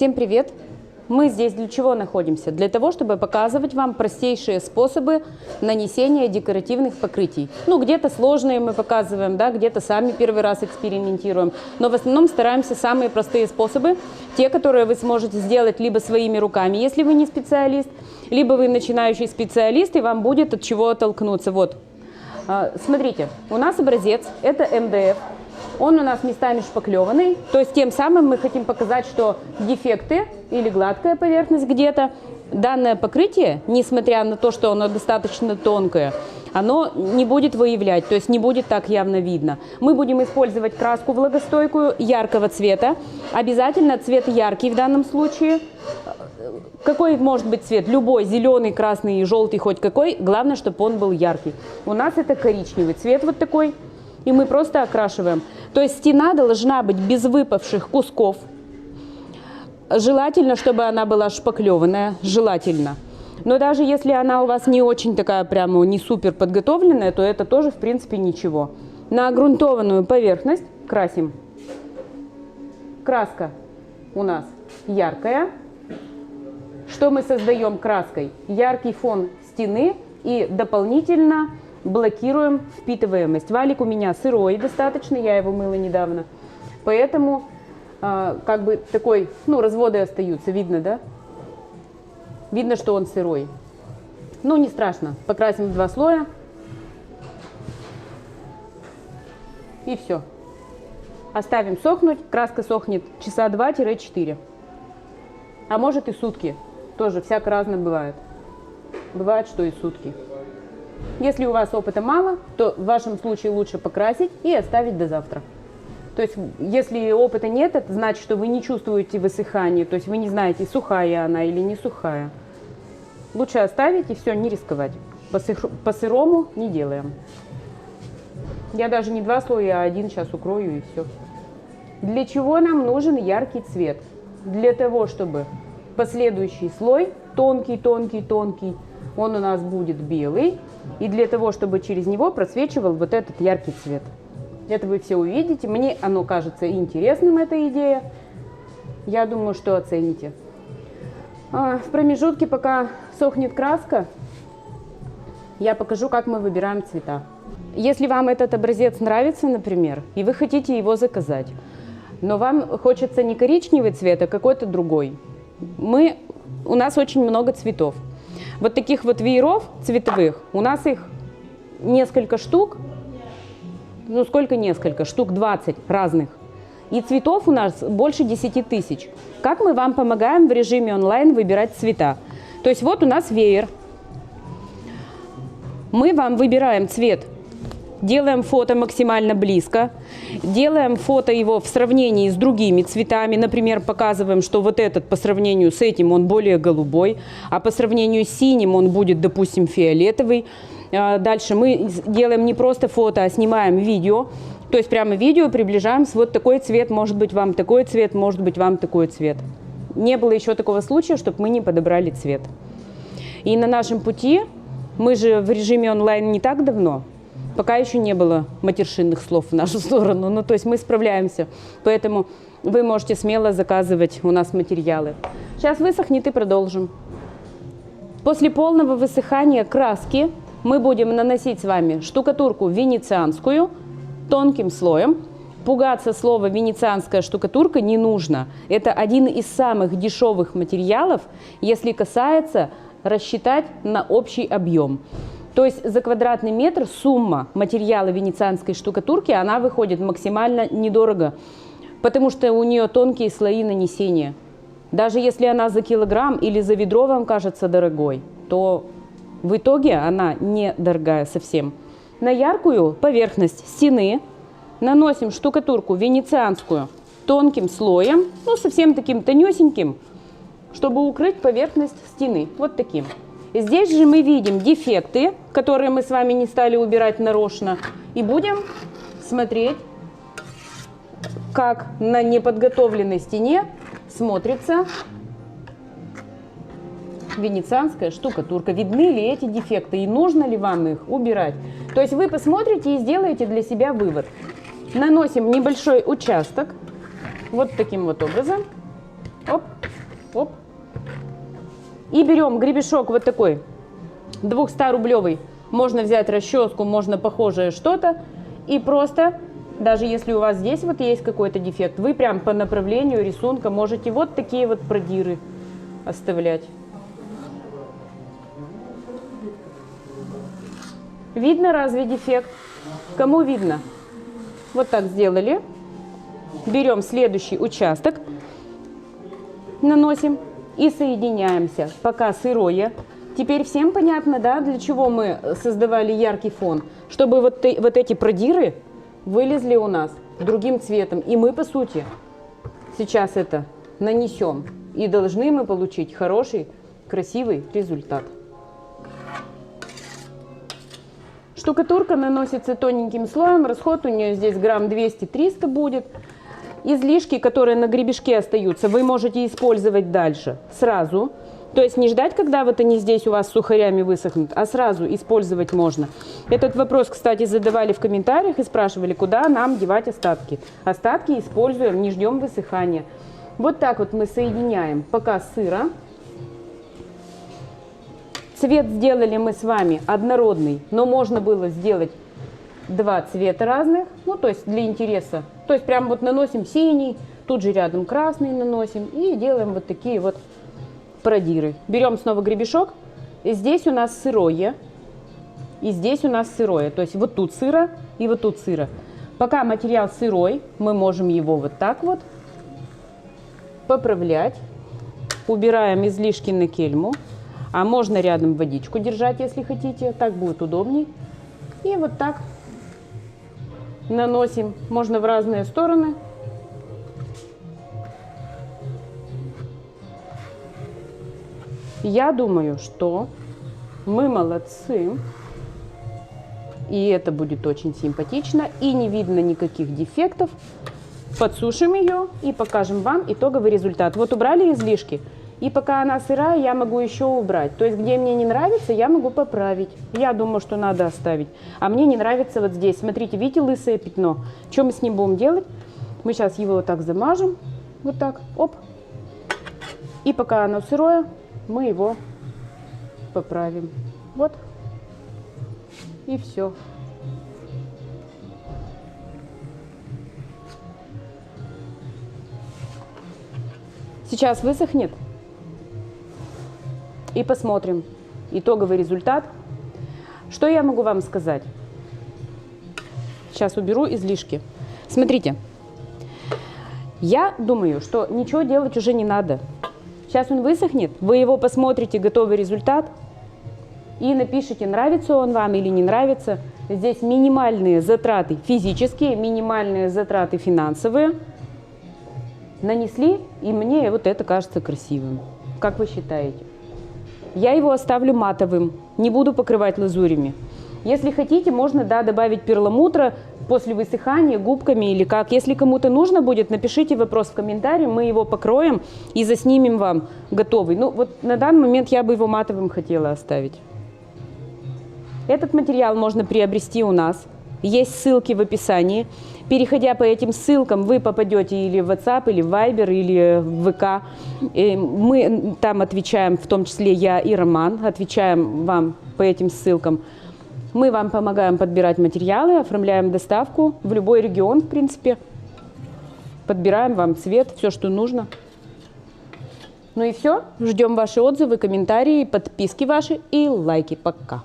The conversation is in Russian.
Всем привет! Мы здесь для чего находимся? Для того, чтобы показывать вам простейшие способы нанесения декоративных покрытий. Ну, где-то сложные мы показываем, да, где-то сами первый раз экспериментируем. Но в основном стараемся самые простые способы, те, которые вы сможете сделать либо своими руками, если вы не специалист, либо вы начинающий специалист, и вам будет от чего оттолкнуться. Вот, смотрите, у нас образец, это МДФ. Он у нас местами шпаклеванный, то есть тем самым мы хотим показать, что дефекты или гладкая поверхность где-то, данное покрытие, несмотря на то, что оно достаточно тонкое, оно не будет выявлять, то есть не будет так явно видно. Мы будем использовать краску влагостойкую, яркого цвета, обязательно цвет яркий в данном случае. Какой может быть цвет? Любой, зеленый, красный, желтый, хоть какой, главное, чтобы он был яркий. У нас это коричневый цвет вот такой. И мы просто окрашиваем. То есть стена должна быть без выпавших кусков. Желательно, чтобы она была шпаклеванная. Желательно. Но даже если она у вас не очень такая прямо не супер подготовленная, то это тоже в принципе ничего. На грунтованную поверхность красим. Краска у нас яркая. Что мы создаем краской? Яркий фон стены и дополнительно блокируем впитываемость. Валик у меня сырой достаточно, я его мыла недавно. Поэтому как бы такой, ну, разводы остаются, видно, да? Видно, что он сырой. Ну, не страшно. Покрасим в 2 слоя. И все. Оставим сохнуть. Краска сохнет часа 2-4. А может и сутки. Тоже всяко разное бывает. Бывает, что и сутки. Если у вас опыта мало, то в вашем случае лучше покрасить и оставить до завтра. То есть, если опыта нет, это значит, что вы не чувствуете высыхания, то есть вы не знаете, сухая она или не сухая. Лучше оставить и все, не рисковать. По сырому не делаем. Я даже не 2 слоя, а 1 сейчас укрою и все. Для чего нам нужен яркий цвет? Для того, чтобы последующий слой, тонкий, он у нас будет белый. И для того, чтобы через него просвечивал вот этот яркий цвет. Это вы все увидите. Мне оно кажется интересным, эта идея. Я думаю, что оцените. В промежутке, пока сохнет краска, я покажу, как мы выбираем цвета. Если вам этот образец нравится, например, и вы хотите его заказать, но вам хочется не коричневый цвет, а какой-то другой. У нас очень много цветов. Вот таких вот вееров цветовых, у нас их несколько штук, ну сколько несколько, штук 20 разных. И цветов у нас больше 10 тысяч. Как мы вам помогаем в режиме онлайн выбирать цвета? То есть вот у нас веер. Мы вам выбираем цвет, делаем фото максимально близко, делаем фото его в сравнении с другими цветами. Например, показываем, что вот этот по сравнению с этим он более голубой, а по сравнению с синим он будет, допустим, фиолетовый. Дальше мы делаем не просто фото, а снимаем видео. То есть прямо видео приближаем, вот такой цвет, может быть вам такой цвет, может быть вам такой цвет. Не было еще такого случая, чтобы мы не подобрали цвет. И на нашем пути, мы же в режиме онлайн не так давно, пока еще не было матершинных слов в нашу сторону. Ну, то есть мы справляемся. Поэтому вы можете смело заказывать у нас материалы. Сейчас высохнет и продолжим. После полного высыхания краски мы будем наносить с вами штукатурку венецианскую тонким слоем. Пугаться слова «венецианская штукатурка» не нужно. Это один из самых дешевых материалов, если касается рассчитать на общий объем. То есть за квадратный метр сумма материала венецианской штукатурки, она выходит максимально недорого, потому что у нее тонкие слои нанесения. Даже если она за килограмм или за ведро вам кажется дорогой, то в итоге она недорогая совсем. На яркую поверхность стены наносим штукатурку венецианскую тонким слоем, ну совсем таким тонюсеньким, чтобы укрыть поверхность стены, вот таким. Здесь же мы видим дефекты, которые мы с вами не стали убирать нарочно, и будем смотреть, как на неподготовленной стене смотрится венецианская штукатурка. Видны ли эти дефекты и нужно ли вам их убирать? То есть вы посмотрите и сделаете для себя вывод. Наносим небольшой участок вот таким вот образом. Оп. Оп. И берем гребешок вот такой, 200-рублевый. Можно взять расческу, можно похожее что-то. И просто, даже если у вас здесь вот есть какой-то дефект, вы прям по направлению рисунка можете вот такие вот продиры оставлять. Видно разве дефект? Кому видно? Вот так сделали. Берем следующий участок, наносим и соединяемся, пока сырое. Теперь всем понятно, да, для чего мы создавали яркий фон? Чтобы вот эти продиры вылезли у нас другим цветом. И мы, по сути, сейчас это нанесем. И должны мы получить хороший, красивый результат. Штукатурка наносится тоненьким слоем. Расход у нее здесь грамм 200-300 будет. Излишки, которые на гребешке остаются, вы можете использовать дальше сразу. То есть не ждать, когда вот они здесь у вас сухарями высохнут, а сразу использовать можно. Этот вопрос, кстати, задавали в комментариях и спрашивали, куда нам девать остатки. Остатки используем, не ждем высыхания. Вот так вот мы соединяем пока сыро. Цвет сделали мы с вами однородный, но можно было сделать два цвета разных, ну то есть для интереса. То есть прям вот наносим синий, тут же рядом красный наносим и делаем вот такие вот продиры. Берем снова гребешок, и здесь у нас сырое, и здесь у нас сырое. То есть вот тут сыро и вот тут сыро. Пока материал сырой, мы можем его вот так вот поправлять. Убираем излишки на кельму. А можно рядом водичку держать, если хотите. Так будет удобней. И вот так наносим. Можно в разные стороны. Я думаю, что мы молодцы. И это будет очень симпатично. И не видно никаких дефектов. Подсушим ее и покажем вам итоговый результат. Вот убрали излишки. И пока она сырая, я могу еще убрать. То есть, где мне не нравится, я могу поправить. Я думаю, что надо оставить. А мне не нравится вот здесь. Смотрите, видите лысое пятно? Что мы с ним будем делать? Мы сейчас его вот так замажем. Вот так. Оп. И пока оно сырое, мы его поправим. Вот. И все. Сейчас высохнет. И посмотрим итоговый результат. Что я могу вам сказать? Сейчас уберу излишки. Смотрите, я думаю, что ничего делать уже не надо. Сейчас он высохнет, вы его посмотрите, готовый результат, и напишите, нравится он вам или не нравится. Здесь минимальные затраты физические, минимальные затраты финансовые. Нанесли, и мне вот это кажется красивым. Как вы считаете? Я его оставлю матовым, не буду покрывать лазурями. Если хотите, можно, да, добавить перламутра после высыхания губками или как. Если кому-то нужно будет, напишите вопрос в комментарии, мы его покроем и заснимем вам готовый. Ну вот на данный момент я бы его матовым хотела оставить. Этот материал можно приобрести у нас. Есть ссылки в описании. Переходя по этим ссылкам, вы попадете или в WhatsApp, или в Viber, или в ВК. И мы там отвечаем, в том числе я и Роман, отвечаем вам по этим ссылкам. Мы вам помогаем подбирать материалы, оформляем доставку в любой регион, в принципе. Подбираем вам цвет, все, что нужно. Ну и все. Ждем ваши отзывы, комментарии, подписки ваши и лайки. Пока.